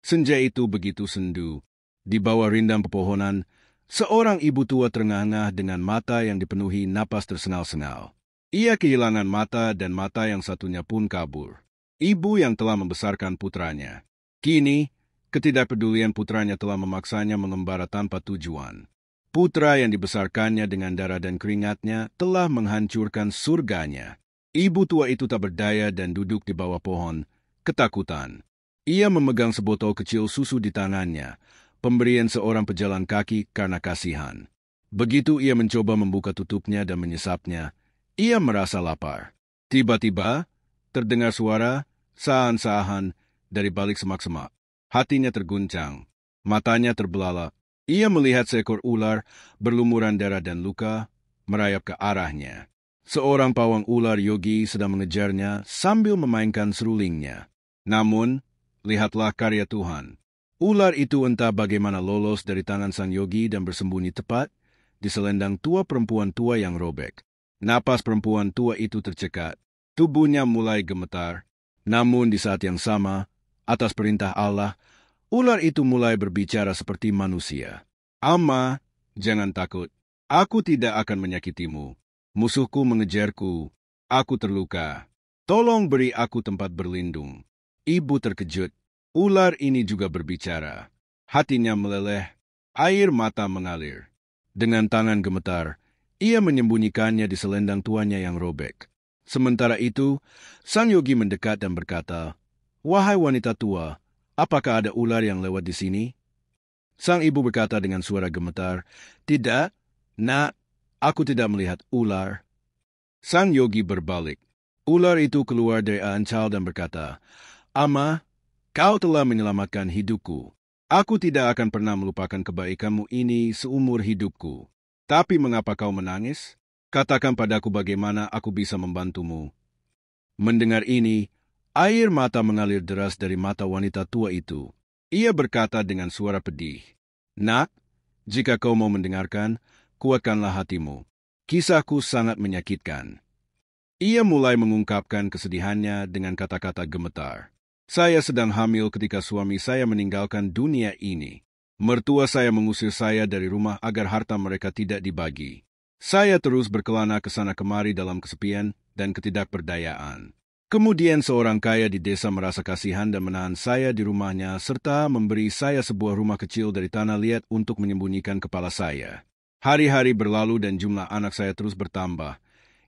Senja itu begitu sendu. Di bawah rindang pepohonan, seorang ibu tua terengah-engah dengan mata yang dipenuhi napas tersengal-sengal. Ia kehilangan mata dan mata yang satunya pun kabur. Ibu yang telah membesarkan putranya. Kini, ketidakpedulian putranya telah memaksanya mengembara tanpa tujuan. Putra yang dibesarkannya dengan darah dan keringatnya telah menghancurkan surganya. Ibu tua itu tak berdaya dan duduk di bawah pohon, ketakutan. Ia memegang sebotol kecil susu di tangannya, pemberian seorang pejalan kaki karena kasihan. Begitu ia mencoba membuka tutupnya dan menyesapnya, ia merasa lapar. Tiba-tiba, terdengar suara sahan-sahan dari balik semak-semak. Hatinya terguncang, matanya terbelalak. Ia melihat seekor ular berlumuran darah dan luka merayap ke arahnya. Seorang pawang ular yogi sedang mengejarnya sambil memainkan serulingnya. Namun, lihatlah karya Tuhan. Ular itu entah bagaimana lolos dari tangan sang yogi dan bersembunyi tepat di selendang tua perempuan tua yang robek. Napas perempuan tua itu tercekat. Tubuhnya mulai gemetar. Namun di saat yang sama, atas perintah Allah, ular itu mulai berbicara seperti manusia. Amma, jangan takut. Aku tidak akan menyakitimu. Musuhku mengejarku. Aku terluka. Tolong beri aku tempat berlindung. Ibu terkejut. Ular ini juga berbicara. Hatinya meleleh. Air mata mengalir. Dengan tangan gemetar, ia menyembunyikannya di selendang tuanya yang robek. Sementara itu, sang yogi mendekat dan berkata, "Wahai wanita tua, apakah ada ular yang lewat di sini?" Sang ibu berkata dengan suara gemetar, "Tidak, nak, aku tidak melihat ular." Sang yogi berbalik. Ular itu keluar dari ancal dan berkata, "Amma, kau telah menyelamatkan hidupku. Aku tidak akan pernah melupakan kebaikanmu ini seumur hidupku. Tapi mengapa kau menangis? Katakan padaku bagaimana aku bisa membantumu." Mendengar ini, air mata mengalir deras dari mata wanita tua itu. Ia berkata dengan suara pedih, "Nak, jika kau mau mendengarkan, kuatkanlah hatimu. Kisahku sangat menyakitkan." Ia mulai mengungkapkan kesedihannya dengan kata-kata gemetar. "Saya sedang hamil ketika suami saya meninggalkan dunia ini. Mertua saya mengusir saya dari rumah agar harta mereka tidak dibagi. Saya terus berkelana ke sana kemari dalam kesepian dan ketidakberdayaan. Kemudian seorang kaya di desa merasa kasihan dan menahan saya di rumahnya serta memberi saya sebuah rumah kecil dari tanah liat untuk menyembunyikan kepala saya. Hari-hari berlalu dan jumlah anak saya terus bertambah,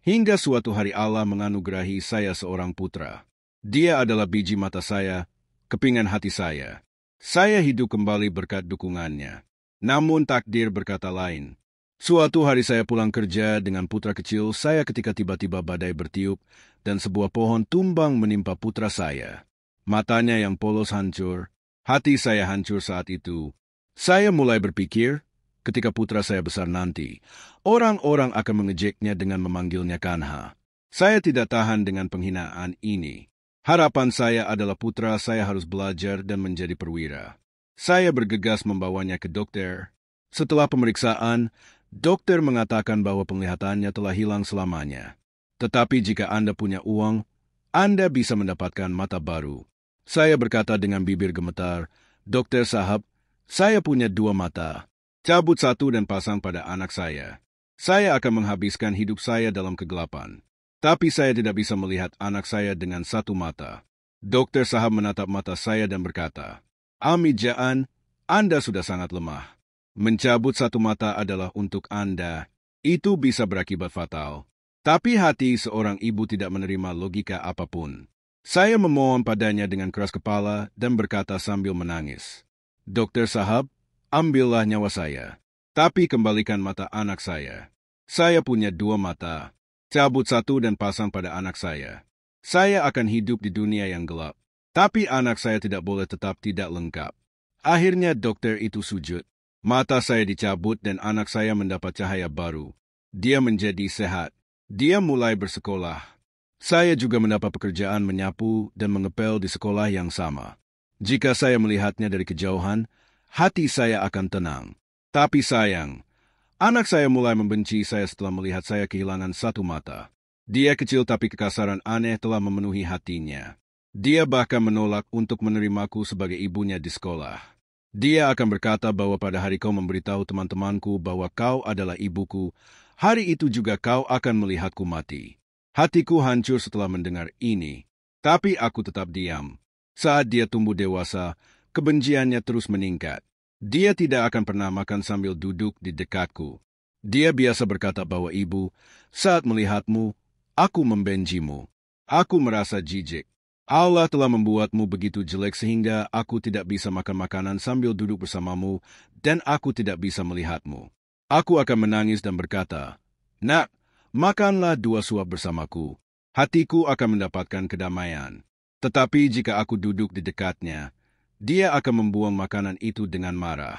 hingga suatu hari Allah menganugerahi saya seorang putra. Dia adalah biji mata saya, kepingan hati saya. Saya hidup kembali berkat dukungannya. Namun takdir berkata lain. Suatu hari saya pulang kerja dengan putra kecil saya ketika tiba-tiba badai bertiup dan sebuah pohon tumbang menimpa putra saya. Matanya yang polos hancur, hati saya hancur saat itu. Saya mulai berpikir, ketika putra saya besar nanti, orang-orang akan mengejeknya dengan memanggilnya Kanha. Saya tidak tahan dengan penghinaan ini. Harapan saya adalah putra saya harus belajar dan menjadi perwira. Saya bergegas membawanya ke dokter. Setelah pemeriksaan, dokter mengatakan bahwa penglihatannya telah hilang selamanya. Tetapi jika Anda punya uang, Anda bisa mendapatkan mata baru. Saya berkata dengan bibir gemetar, "Dokter Sahab, saya punya 2 mata. Cabut satu dan pasang pada anak saya. Saya akan menghabiskan hidup saya dalam kegelapan. Tapi saya tidak bisa melihat anak saya dengan 1 mata." Dokter Sahab menatap mata saya dan berkata, "Amijaan, Anda sudah sangat lemah. Mencabut 1 mata adalah untuk Anda. Itu bisa berakibat fatal." Tapi hati seorang ibu tidak menerima logika apapun. Saya memohon padanya dengan keras kepala dan berkata sambil menangis, "Dokter Sahab, ambillah nyawa saya. Tapi kembalikan mata anak saya. Saya punya 2 mata. Cabut 1 dan pasang pada anak saya. Saya akan hidup di dunia yang gelap. Tapi anak saya tidak boleh tetap tidak lengkap." Akhirnya dokter itu sujud. Mata saya dicabut dan anak saya mendapat cahaya baru. Dia menjadi sehat. Dia mulai bersekolah. Saya juga mendapat pekerjaan menyapu dan mengepel di sekolah yang sama. Jika saya melihatnya dari kejauhan, hati saya akan tenang. Tapi sayang, anak saya mulai membenci saya setelah melihat saya kehilangan 1 mata. Dia kecil tapi kekasaran aneh telah memenuhi hatinya. Dia bahkan menolak untuk menerimaku sebagai ibunya di sekolah. Dia akan berkata bahwa pada hari kau memberitahu teman-temanku bahwa kau adalah ibuku, hari itu juga kau akan melihatku mati. Hatiku hancur setelah mendengar ini, tapi aku tetap diam. Saat dia tumbuh dewasa, kebenciannya terus meningkat. Dia tidak akan pernah makan sambil duduk di dekatku. Dia biasa berkata bahwa ibu, saat melihatmu, aku membencimu. Aku merasa jijik. Allah telah membuatmu begitu jelek sehingga aku tidak bisa makan makanan sambil duduk bersamamu dan aku tidak bisa melihatmu. Aku akan menangis dan berkata, Nak, makanlah 2 suap bersamaku. Hatiku akan mendapatkan kedamaian. Tetapi jika aku duduk di dekatnya, dia akan membuang makanan itu dengan marah.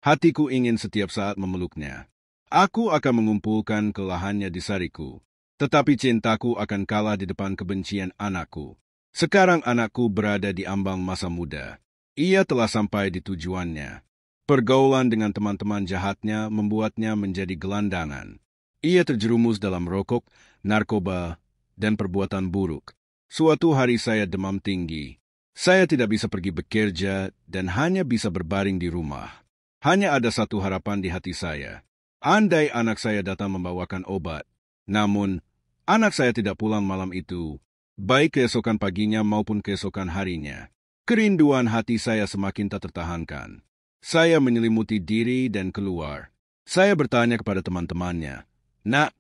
Hatiku ingin setiap saat memeluknya. Aku akan mengumpulkan kelelahannya di sariku. Tetapi cintaku akan kalah di depan kebencian anakku. Sekarang anakku berada di ambang masa muda. Ia telah sampai di tujuannya. Pergaulan dengan teman-teman jahatnya membuatnya menjadi gelandangan. Ia terjerumus dalam rokok, narkoba, dan perbuatan buruk. Suatu hari saya demam tinggi. Saya tidak bisa pergi bekerja dan hanya bisa berbaring di rumah. Hanya ada satu harapan di hati saya. Andai anak saya datang membawakan obat. Namun, anak saya tidak pulang malam itu, baik keesokan paginya maupun keesokan harinya. Kerinduan hati saya semakin tak tertahankan. Saya menyelimuti diri dan keluar. Saya bertanya kepada teman-temannya, Nak,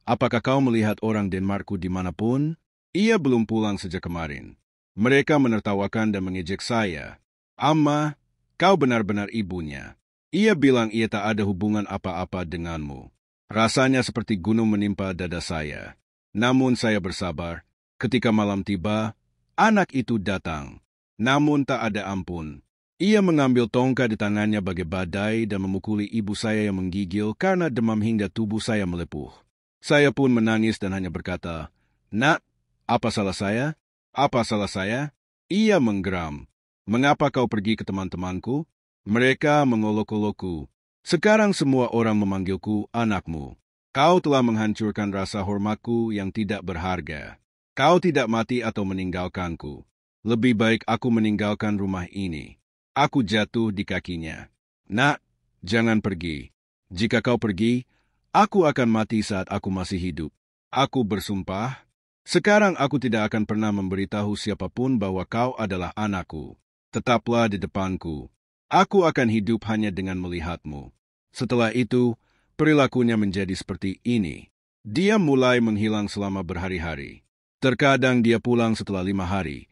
apakah kau melihat orang Denmarkku dimanapun? Ia belum pulang sejak kemarin. Mereka menertawakan dan mengejek saya. Amma, kau benar-benar ibunya. Ia bilang ia tak ada hubungan apa-apa denganmu. Rasanya seperti gunung menimpa dada saya. Namun saya bersabar. Ketika malam tiba, anak itu datang. Namun tak ada ampun. Ia mengambil tongkat di tangannya bagai badai dan memukuli ibu saya yang menggigil karena demam hingga tubuh saya melepuh. Saya pun menangis dan hanya berkata, Nak, apa salah saya? Apa salah saya? Ia menggeram. Mengapa kau pergi ke teman-temanku? Mereka mengolok-olokku. Sekarang semua orang memanggilku anakmu. Kau telah menghancurkan rasa hormatku yang tidak berharga. Kau tidak mati atau meninggalkanku. Lebih baik aku meninggalkan rumah ini. Aku jatuh di kakinya. Nak, jangan pergi. Jika kau pergi, aku akan mati saat aku masih hidup. Aku bersumpah, sekarang aku tidak akan pernah memberitahu siapapun bahwa kau adalah anakku. Tetaplah di depanku. Aku akan hidup hanya dengan melihatmu. Setelah itu, perilakunya menjadi seperti ini. Dia mulai menghilang selama berhari-hari. Terkadang dia pulang setelah 5 hari,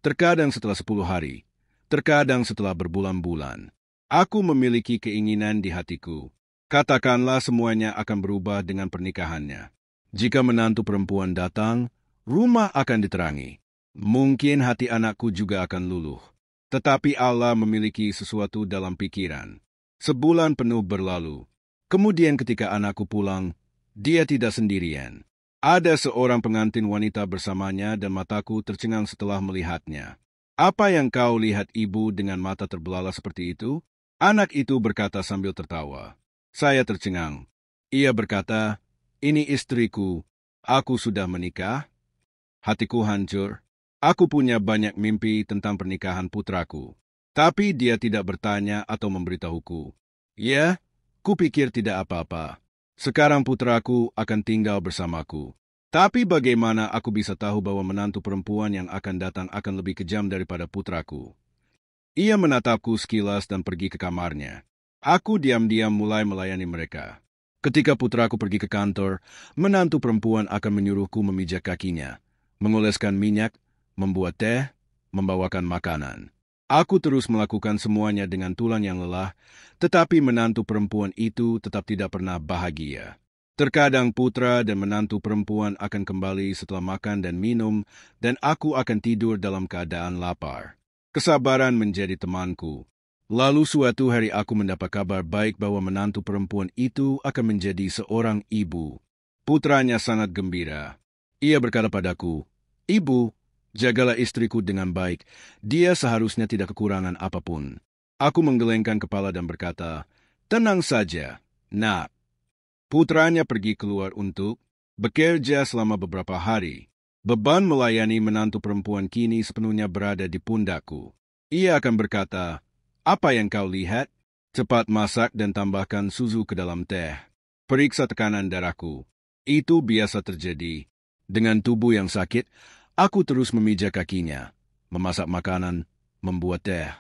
terkadang setelah 10 hari, terkadang setelah berbulan-bulan. Aku memiliki keinginan di hatiku. Katakanlah semuanya akan berubah dengan pernikahannya. Jika menantu perempuan datang, rumah akan diterangi. Mungkin hati anakku juga akan luluh. Tetapi Allah memiliki sesuatu dalam pikiran. Sebulan penuh berlalu. Kemudian ketika anakku pulang, dia tidak sendirian. Ada seorang pengantin wanita bersamanya dan mataku tercengang setelah melihatnya. Apa yang kau lihat ibu dengan mata terbelalak seperti itu? Anak itu berkata sambil tertawa. Saya tercengang. Ia berkata, ini istriku. Aku sudah menikah. Hatiku hancur. Aku punya banyak mimpi tentang pernikahan putraku. Tapi dia tidak bertanya atau memberitahuku. Ya, kupikir tidak apa-apa. Sekarang putraku akan tinggal bersamaku. Tapi bagaimana aku bisa tahu bahwa menantu perempuan yang akan datang akan lebih kejam daripada putraku? Ia menatapku sekilas dan pergi ke kamarnya. Aku diam-diam mulai melayani mereka. Ketika putraku pergi ke kantor, menantu perempuan akan menyuruhku memijak kakinya, mengoleskan minyak, membuat teh, membawakan makanan. Aku terus melakukan semuanya dengan tulang yang lelah, tetapi menantu perempuan itu tetap tidak pernah bahagia. Terkadang putra dan menantu perempuan akan kembali setelah makan dan minum, dan aku akan tidur dalam keadaan lapar. Kesabaran menjadi temanku. Lalu suatu hari aku mendapat kabar baik bahwa menantu perempuan itu akan menjadi seorang ibu. Putranya sangat gembira. Ia berkata padaku, Ibu, jagalah istriku dengan baik. Dia seharusnya tidak kekurangan apapun. Aku menggelengkan kepala dan berkata, Tenang saja, Nak. Putranya pergi keluar untuk bekerja selama beberapa hari. Beban melayani menantu perempuan kini sepenuhnya berada di pundakku. Ia akan berkata, "Apa yang kau lihat? Cepat masak dan tambahkan susu ke dalam teh. Periksa tekanan darahku." Itu biasa terjadi. Dengan tubuh yang sakit, aku terus memijak kakinya, memasak makanan, membuat teh.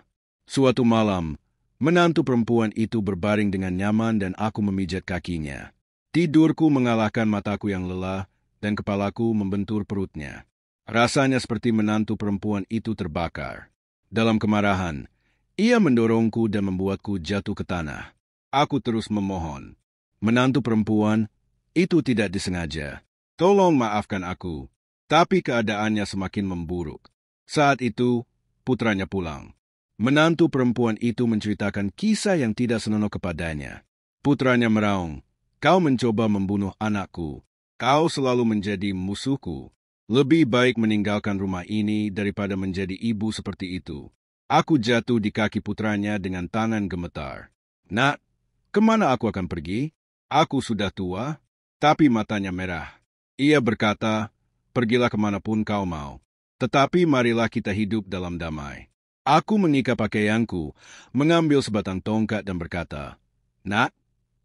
Suatu malam, menantu perempuan itu berbaring dengan nyaman dan aku memijat kakinya. Tidurku mengalahkan mataku yang lelah dan kepalaku membentur perutnya. Rasanya seperti menantu perempuan itu terbakar. Dalam kemarahan, ia mendorongku dan membuatku jatuh ke tanah. Aku terus memohon. Menantu perempuan, itu tidak disengaja. Tolong maafkan aku. Tapi keadaannya semakin memburuk. Saat itu, putranya pulang. Menantu perempuan itu menceritakan kisah yang tidak senonoh kepadanya. Putranya meraung, "Kau mencoba membunuh anakku. Kau selalu menjadi musuhku. Lebih baik meninggalkan rumah ini daripada menjadi ibu seperti itu." Aku jatuh di kaki putranya dengan tangan gemetar. "Nak, kemana aku akan pergi? Aku sudah tua." Tapi matanya merah. Ia berkata, "Pergilah kemanapun kau mau. Tetapi marilah kita hidup dalam damai." Aku mengikat pakaianku, mengambil sebatang tongkat dan berkata, "Nak,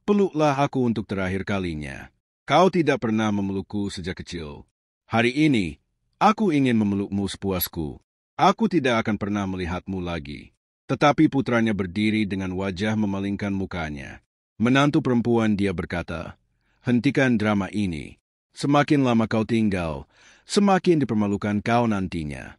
peluklah aku untuk terakhir kalinya. Kau tidak pernah memelukku sejak kecil. Hari ini, aku ingin memelukmu sepuasku. Aku tidak akan pernah melihatmu lagi." Tetapi putranya berdiri dengan wajah memalingkan mukanya. Menantu perempuan dia berkata, "Hentikan drama ini. Semakin lama kau tinggal, semakin dipermalukan kau nantinya."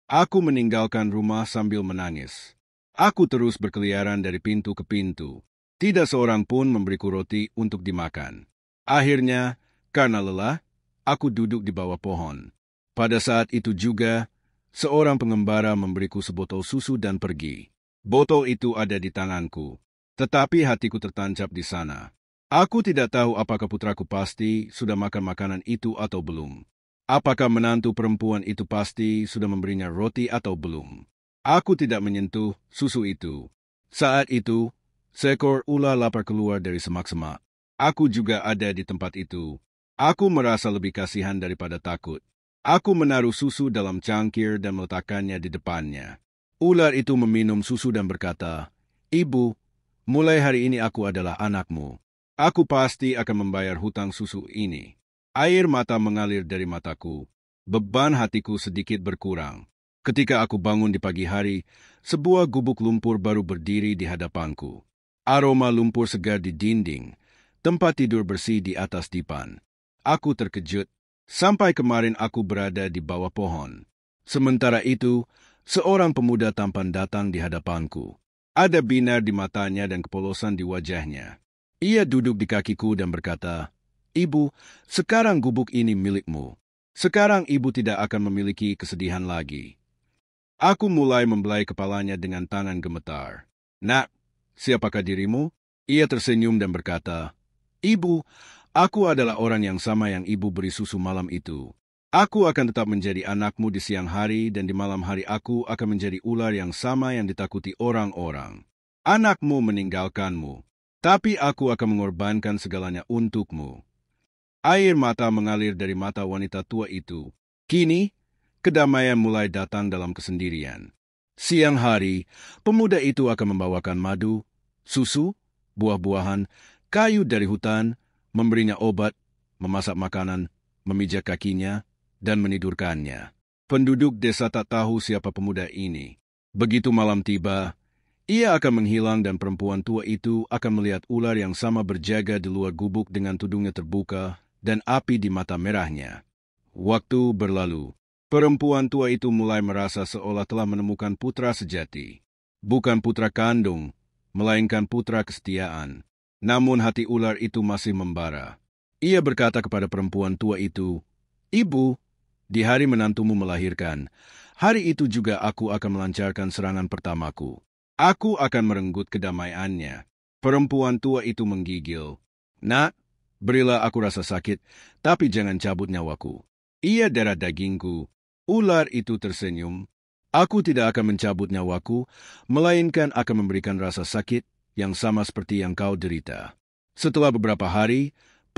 Aku meninggalkan rumah sambil menangis. Aku terus berkeliaran dari pintu ke pintu. Tidak seorang pun memberiku roti untuk dimakan. Akhirnya, karena lelah, aku duduk di bawah pohon. Pada saat itu juga, seorang pengembara memberiku sebotol susu dan pergi. Botol itu ada di tanganku, tetapi hatiku tertancap di sana. Aku tidak tahu apakah putraku pasti sudah makan makanan itu atau belum. Apakah menantu perempuan itu pasti sudah memberinya roti atau belum. Aku tidak menyentuh susu itu. Saat itu, seekor ular lapar keluar dari semak-semak. Aku juga ada di tempat itu. Aku merasa lebih kasihan daripada takut. Aku menaruh susu dalam cangkir dan meletakkannya di depannya. Ular itu meminum susu dan berkata, "Ibu, mulai hari ini aku adalah anakmu. Aku pasti akan membayar hutang susu ini." Air mata mengalir dari mataku. Beban hatiku sedikit berkurang. Ketika aku bangun di pagi hari, sebuah gubuk lumpur baru berdiri di hadapanku. Aroma lumpur segar di dinding, tempat tidur bersih di atas dipan. Aku terkejut. Sampai kemarin aku berada di bawah pohon. Sementara itu, seorang pemuda tampan datang di hadapanku. Ada binar di matanya dan kepolosan di wajahnya. Ia duduk di kakiku dan berkata, "Ibu, sekarang gubuk ini milikmu. Sekarang ibu tidak akan memiliki kesedihan lagi." Aku mulai membelai kepalanya dengan tangan gemetar. "Nak, siapakah dirimu?" Ia tersenyum dan berkata, "Ibu, aku adalah orang yang sama yang ibu beri susu malam itu. Aku akan tetap menjadi anakmu di siang hari dan di malam hari aku akan menjadi ular yang sama yang ditakuti orang-orang. Anakmu meninggalkanmu, tapi aku akan mengorbankan segalanya untukmu." Air mata mengalir dari mata wanita tua itu. Kini, kedamaian mulai datang dalam kesendirian. Siang hari, pemuda itu akan membawakan madu, susu, buah-buahan, kayu dari hutan, memberinya obat, memasak makanan, memijak kakinya, dan menidurkannya. Penduduk desa tak tahu siapa pemuda ini. Begitu malam tiba, ia akan menghilang dan perempuan tua itu akan melihat ular yang sama berjaga di luar gubuk dengan tudungnya terbuka dan api di mata merahnya. Waktu berlalu. Perempuan tua itu mulai merasa seolah telah menemukan putra sejati. Bukan putra kandung, melainkan putra kesetiaan. Namun hati ular itu masih membara. Ia berkata kepada perempuan tua itu, "Ibu, di hari menantumu melahirkan, hari itu juga aku akan melancarkan serangan pertamaku. Aku akan merenggut kedamaiannya." Perempuan tua itu menggigil. "Nak, berilah aku rasa sakit, tapi jangan cabut nyawaku. Ia darah dagingku." Ular itu tersenyum. "Aku tidak akan mencabut nyawaku, melainkan akan memberikan rasa sakit yang sama seperti yang kau derita." Setelah beberapa hari,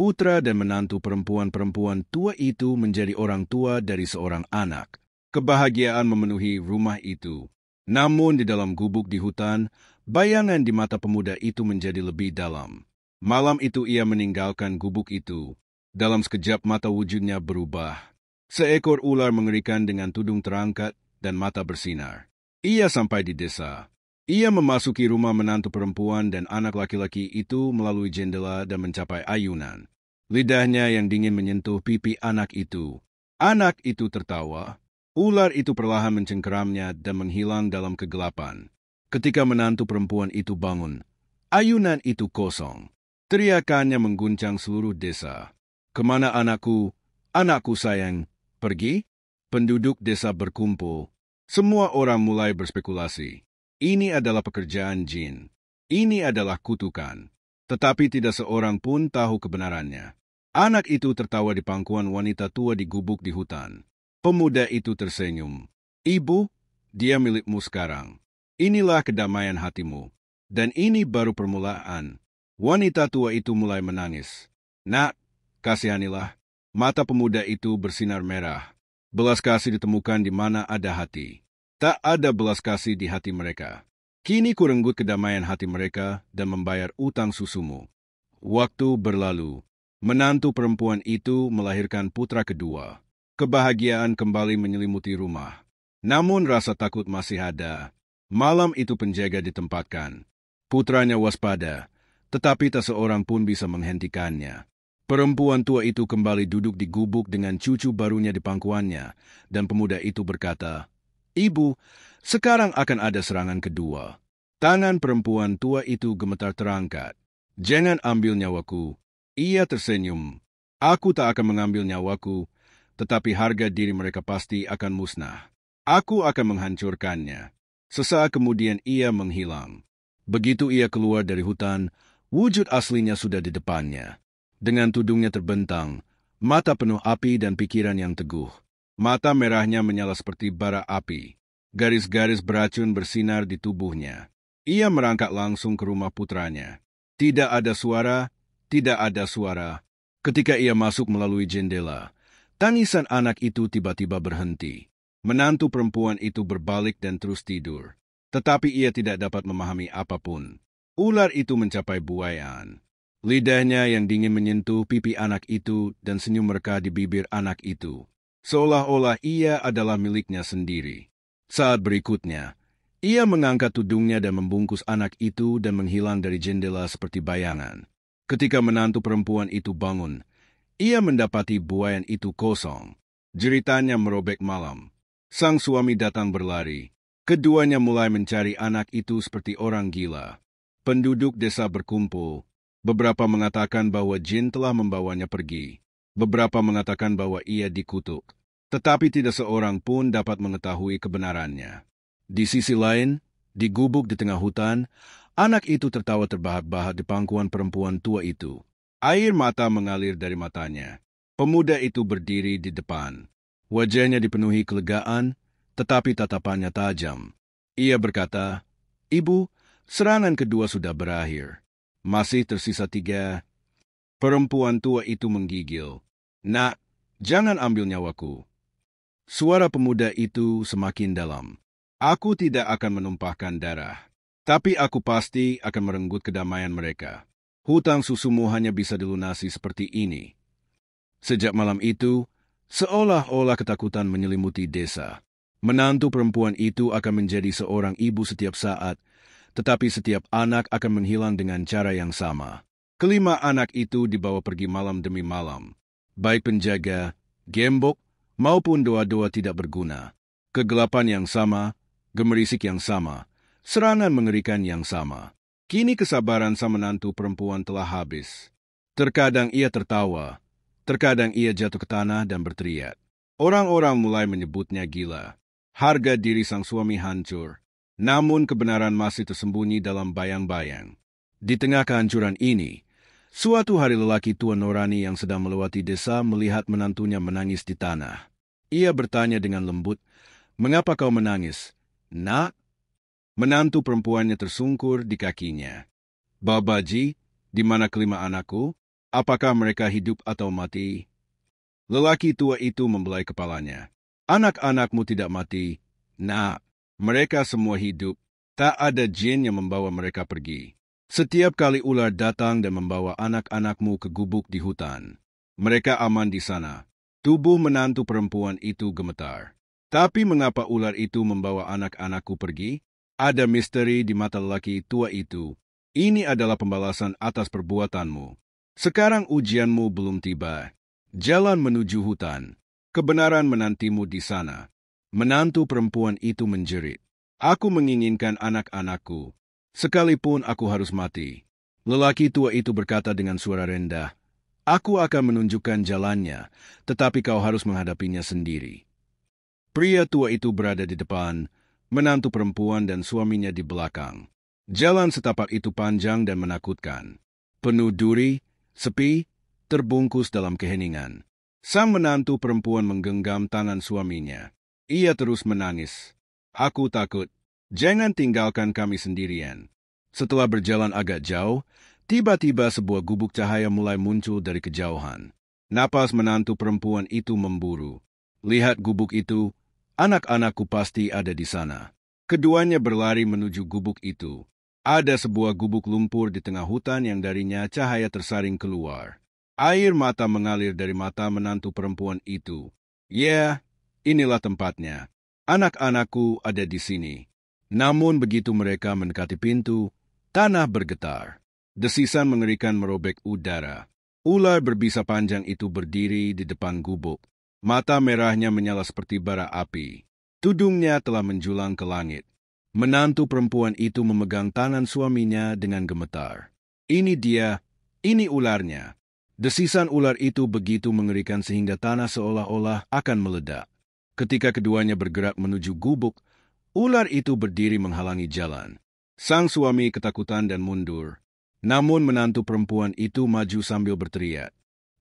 Putra dan menantu perempuan-perempuan tua itu menjadi orang tua dari seorang anak. Kebahagiaan memenuhi rumah itu. Namun di dalam gubuk di hutan, bayangan di mata pemuda itu menjadi lebih dalam. Malam itu ia meninggalkan gubuk itu. Dalam sekejap mata wujudnya berubah. Seekor ular mengerikan dengan tudung terangkat dan mata bersinar. Ia sampai di desa. Ia memasuki rumah menantu perempuan dan anak laki-laki itu melalui jendela dan mencapai ayunan. Lidahnya yang dingin menyentuh pipi anak itu. Anak itu tertawa. Ular itu perlahan mencengkeramnya dan menghilang dalam kegelapan. Ketika menantu perempuan itu bangun, ayunan itu kosong. Teriakannya mengguncang seluruh desa. "Kemana anakku? Anakku sayang, pergi?" Penduduk desa berkumpul. Semua orang mulai berspekulasi. Ini adalah pekerjaan jin. Ini adalah kutukan. Tetapi tidak seorang pun tahu kebenarannya. Anak itu tertawa di pangkuan wanita tua di gubuk di hutan. Pemuda itu tersenyum. "Ibu, dia milikmu sekarang. Inilah kedamaian hatimu. Dan ini baru permulaan." Wanita tua itu mulai menangis. "Nak, kasihanilah." Mata pemuda itu bersinar merah. Belas kasih ditemukan di mana ada hati. Tak ada belas kasih di hati mereka. Kini ku renggut kedamaian hati mereka dan membayar utang susumu. Waktu berlalu. Menantu perempuan itu melahirkan putra kedua. Kebahagiaan kembali menyelimuti rumah. Namun rasa takut masih ada. Malam itu penjaga ditempatkan. Putranya waspada, tetapi tak seorang pun bisa menghentikannya. Perempuan tua itu kembali duduk di gubuk dengan cucu barunya di pangkuannya, dan pemuda itu berkata, "Ibu, sekarang akan ada serangan kedua." Tangan perempuan tua itu gemetar terangkat. "Jangan ambil nyawaku." Ia tersenyum. "Aku tak akan mengambil nyawaku, tetapi harga diri mereka pasti akan musnah. Aku akan menghancurkannya." Sesaat kemudian ia menghilang. Begitu ia keluar dari hutan, wujud aslinya sudah di depannya. Dengan tudungnya terbentang, mata penuh api dan pikiran yang teguh. Mata merahnya menyala seperti bara api. Garis-garis beracun bersinar di tubuhnya. Ia merangkak langsung ke rumah putranya. Tidak ada suara, tidak ada suara. Ketika ia masuk melalui jendela, tangisan anak itu tiba-tiba berhenti. Menantu perempuan itu berbalik dan terus tidur. Tetapi ia tidak dapat memahami apapun. Ular itu mencapai buaian. Lidahnya yang dingin menyentuh pipi anak itu dan senyum mereka di bibir anak itu. Seolah-olah ia adalah miliknya sendiri. Saat berikutnya, ia mengangkat tudungnya dan membungkus anak itu dan menghilang dari jendela seperti bayangan. Ketika menantu perempuan itu bangun, ia mendapati buaian itu kosong. Jeritannya merobek malam. Sang suami datang berlari. Keduanya mulai mencari anak itu seperti orang gila. Penduduk desa berkumpul. Beberapa mengatakan bahwa jin telah membawanya pergi. Beberapa mengatakan bahwa ia dikutuk. Tetapi tidak seorang pun dapat mengetahui kebenarannya. Di sisi lain, di gubuk di tengah hutan, anak itu tertawa terbahak-bahak di pangkuan perempuan tua itu. Air mata mengalir dari matanya. Pemuda itu berdiri di depan. Wajahnya dipenuhi kelegaan, tetapi tatapannya tajam. Ia berkata, "Ibu, serangan kedua sudah berakhir. Masih tersisa 3. Perempuan tua itu menggigil. "Nak, jangan ambil nyawaku." Suara pemuda itu semakin dalam. "Aku tidak akan menumpahkan darah, tapi aku pasti akan merenggut kedamaian mereka. Hutang susumu hanya bisa dilunasi seperti ini." Sejak malam itu, seolah-olah ketakutan menyelimuti desa. Menantu perempuan itu akan menjadi seorang ibu setiap saat, tetapi setiap anak akan menghilang dengan cara yang sama. Kelima anak itu dibawa pergi malam demi malam. Baik penjaga, gembok, maupun doa-doa tidak berguna. Kegelapan yang sama, gemerisik yang sama, serangan mengerikan yang sama. Kini kesabaran sang menantu perempuan telah habis. Terkadang ia tertawa, terkadang ia jatuh ke tanah dan berteriak. Orang-orang mulai menyebutnya gila. Harga diri sang suami hancur. Namun kebenaran masih tersembunyi dalam bayang-bayang. Di tengah kehancuran ini, suatu hari lelaki tua Norani yang sedang melewati desa melihat menantunya menangis di tanah. Ia bertanya dengan lembut, "Mengapa kau menangis, Nak?" Menantu perempuannya tersungkur di kakinya. "Babaji, di mana kelima anakku?" Apakah mereka hidup atau mati? Lelaki tua itu membelai kepalanya. Anak-anakmu tidak mati. Nah, mereka semua hidup. Tak ada jin yang membawa mereka pergi. Setiap kali ular datang dan membawa anak-anakmu ke gubuk di hutan, mereka aman di sana. Tubuh menantu perempuan itu gemetar. Tapi mengapa ular itu membawa anak-anakku pergi? Ada misteri di mata lelaki tua itu. Ini adalah pembalasan atas perbuatanmu. Sekarang ujianmu belum tiba. Jalan menuju hutan. Kebenaran menantimu di sana. Menantu perempuan itu menjerit. Aku menginginkan anak-anakku. Sekalipun aku harus mati. Lelaki tua itu berkata dengan suara rendah, aku akan menunjukkan jalannya, tetapi kau harus menghadapinya sendiri. Pria tua itu berada di depan, menantu perempuan dan suaminya di belakang. Jalan setapak itu panjang dan menakutkan. Penuh duri, sepi, terbungkus dalam keheningan. Sang menantu perempuan menggenggam tangan suaminya. Ia terus menangis. Aku takut. Jangan tinggalkan kami sendirian. Setelah berjalan agak jauh, tiba-tiba sebuah gubuk cahaya mulai muncul dari kejauhan. Napas menantu perempuan itu memburu. Lihat gubuk itu, anak-anakku pasti ada di sana. Keduanya berlari menuju gubuk itu. Ada sebuah gubuk lumpur di tengah hutan yang darinya cahaya tersaring keluar. Air mata mengalir dari mata menantu perempuan itu. Ya, inilah tempatnya. Anak-anakku ada di sini. Namun begitu mereka mendekati pintu, tanah bergetar. Desisan mengerikan merobek udara. Ular berbisa panjang itu berdiri di depan gubuk. Mata merahnya menyala seperti bara api. Tudungnya telah menjulang ke langit. Menantu perempuan itu memegang tangan suaminya dengan gemetar. Ini dia, ini ularnya. Desisan ular itu begitu mengerikan sehingga tanah seolah-olah akan meledak. Ketika keduanya bergerak menuju gubuk, ular itu berdiri menghalangi jalan. Sang suami ketakutan dan mundur. Namun menantu perempuan itu maju sambil berteriak,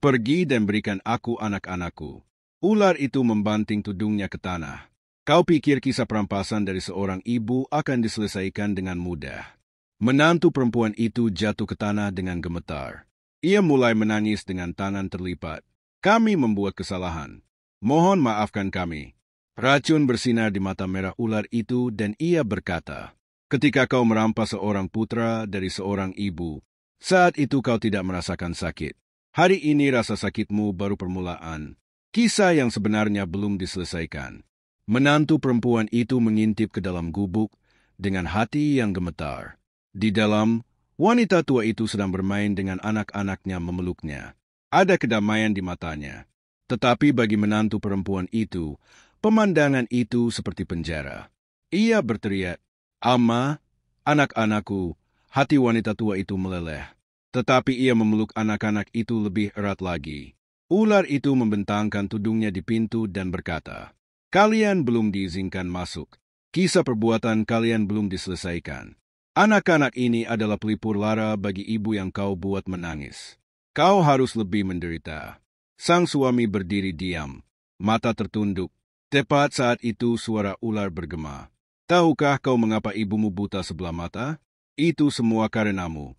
pergi dan berikan aku anak-anakku. Ular itu membanting tudungnya ke tanah. Kau pikir kisah perampasan dari seorang ibu akan diselesaikan dengan mudah. Menantu perempuan itu jatuh ke tanah dengan gemetar. Ia mulai menangis dengan tangan terlipat. Kami membuat kesalahan. Mohon maafkan kami. Racun bersinar di mata merah ular itu dan ia berkata, ketika kau merampas seorang putra dari seorang ibu, saat itu kau tidak merasakan sakit. Hari ini rasa sakitmu baru permulaan. Kisah yang sebenarnya belum diselesaikan. Menantu perempuan itu mengintip ke dalam gubuk dengan hati yang gemetar. Di dalam, wanita tua itu sedang bermain dengan anak-anaknya memeluknya. Ada kedamaian di matanya. Tetapi bagi menantu perempuan itu, pemandangan itu seperti penjara. Ia berteriak, Ama, anak-anakku, hati wanita tua itu meleleh. Tetapi ia memeluk anak-anak itu lebih erat lagi. Ular itu membentangkan tudungnya di pintu dan berkata, kalian belum diizinkan masuk. Kisah perbuatan kalian belum diselesaikan. Anak-anak ini adalah pelipur lara bagi ibu yang kau buat menangis. Kau harus lebih menderita. Sang suami berdiri diam, mata tertunduk. Tepat saat itu suara ular bergema. Tahukah kau mengapa ibumu buta sebelah mata? Itu semua karenamu.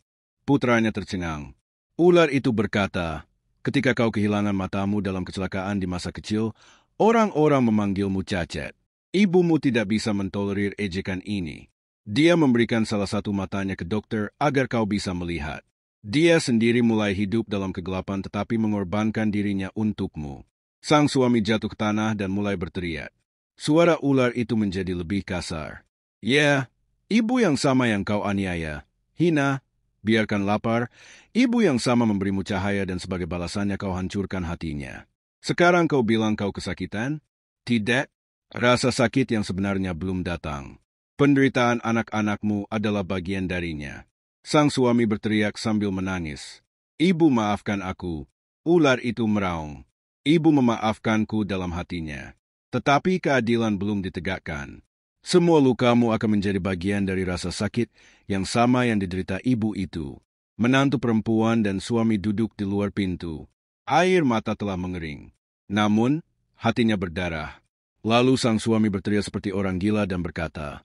Putranya tercengang. Ular itu berkata, ketika kau kehilangan matamu dalam kecelakaan di masa kecil, orang-orang memanggilmu cacat. Ibumu tidak bisa mentolerir ejekan ini. Dia memberikan salah satu matanya ke dokter agar kau bisa melihat. Dia sendiri mulai hidup dalam kegelapan tetapi mengorbankan dirinya untukmu. Sang suami jatuh ke tanah dan mulai berteriak. Suara ular itu menjadi lebih kasar. Ya, ibu yang sama yang kau aniaya, hina, biarkan lapar, ibu yang sama memberimu cahaya dan sebagai balasannya kau hancurkan hatinya. Sekarang kau bilang kau kesakitan? Tidak, rasa sakit yang sebenarnya belum datang. Penderitaan anak-anakmu adalah bagian darinya. Sang suami berteriak sambil menangis. Ibu maafkan aku. Ular itu meraung. Ibu memaafkanku dalam hatinya. Tetapi keadilan belum ditegakkan. Semua lukamu akan menjadi bagian dari rasa sakit yang sama yang diderita ibu itu. Menantu perempuan dan suami duduk di luar pintu. Air mata telah mengering. Namun, hatinya berdarah. Lalu sang suami berteriak seperti orang gila dan berkata,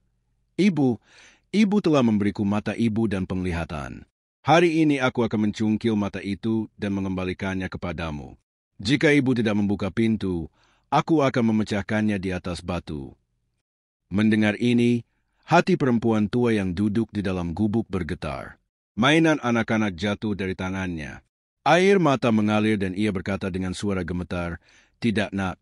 Ibu, ibu telah memberiku mata ibu dan penglihatan. Hari ini aku akan mencungkil mata itu dan mengembalikannya kepadamu. Jika ibu tidak membuka pintu, aku akan memecahkannya di atas batu." Mendengar ini, hati perempuan tua yang duduk di dalam gubuk bergetar. Mainan anak-anak jatuh dari tangannya. Air mata mengalir dan ia berkata dengan suara gemetar, "Tidak, Nak.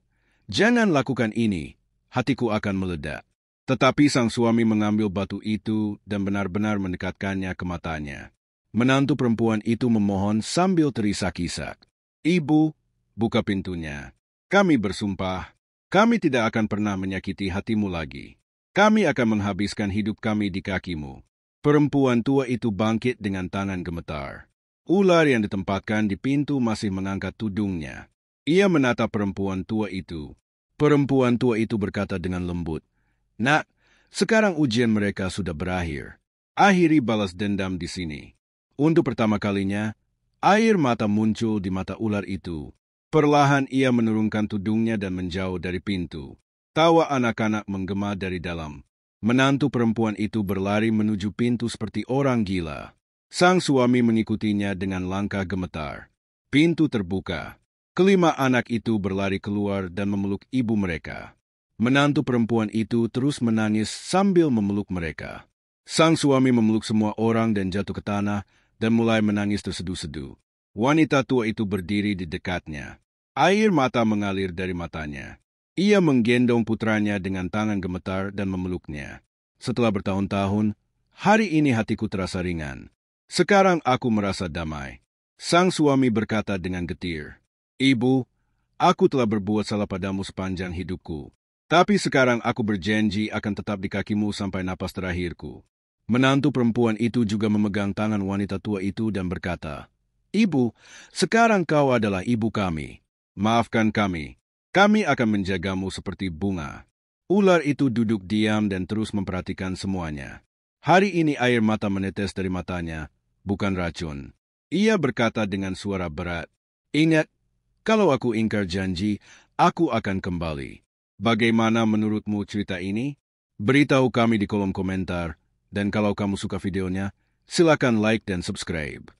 Jangan lakukan ini. Hatiku akan meledak." Tetapi sang suami mengambil batu itu dan benar-benar mendekatkannya ke matanya. Menantu perempuan itu memohon sambil terisak-isak, "Ibu, buka pintunya. Kami bersumpah, kami tidak akan pernah menyakiti hatimu lagi. Kami akan menghabiskan hidup kami di kakimu." Perempuan tua itu bangkit dengan tangan gemetar. Ular yang ditempatkan di pintu masih mengangkat tudungnya. Ia menatap perempuan tua itu. Perempuan tua itu berkata dengan lembut, "Nak, sekarang ujian mereka sudah berakhir. Akhiri balas dendam di sini." Untuk pertama kalinya, air mata muncul di mata ular itu. Perlahan ia menurunkan tudungnya dan menjauh dari pintu. Tawa anak-anak menggema dari dalam. Menantu perempuan itu berlari menuju pintu seperti orang gila. Sang suami mengikutinya dengan langkah gemetar. Pintu terbuka. Kelima anak itu berlari keluar dan memeluk ibu mereka. Menantu perempuan itu terus menangis sambil memeluk mereka. Sang suami memeluk semua orang dan jatuh ke tanah dan mulai menangis terseduh-seduh. Wanita tua itu berdiri di dekatnya. Air mata mengalir dari matanya. Ia menggendong putranya dengan tangan gemetar dan memeluknya. Setelah bertahun-tahun, hari ini hatiku terasa ringan. Sekarang aku merasa damai. Sang suami berkata dengan getir, "Ibu, aku telah berbuat salah padamu sepanjang hidupku. Tapi sekarang aku berjanji akan tetap di kakimu sampai napas terakhirku." Menantu perempuan itu juga memegang tangan wanita tua itu dan berkata, "Ibu, sekarang kau adalah ibu kami. Maafkan kami. Kami akan menjagamu seperti bunga." Ular itu duduk diam dan terus memperhatikan semuanya. Hari ini air mata menetes dari matanya, bukan racun. Ia berkata dengan suara berat, "Ingat, kalau aku ingkar janji, aku akan kembali." Bagaimana menurutmu cerita ini? Beritahu kami di kolom komentar, dan kalau kamu suka videonya, silakan like dan subscribe.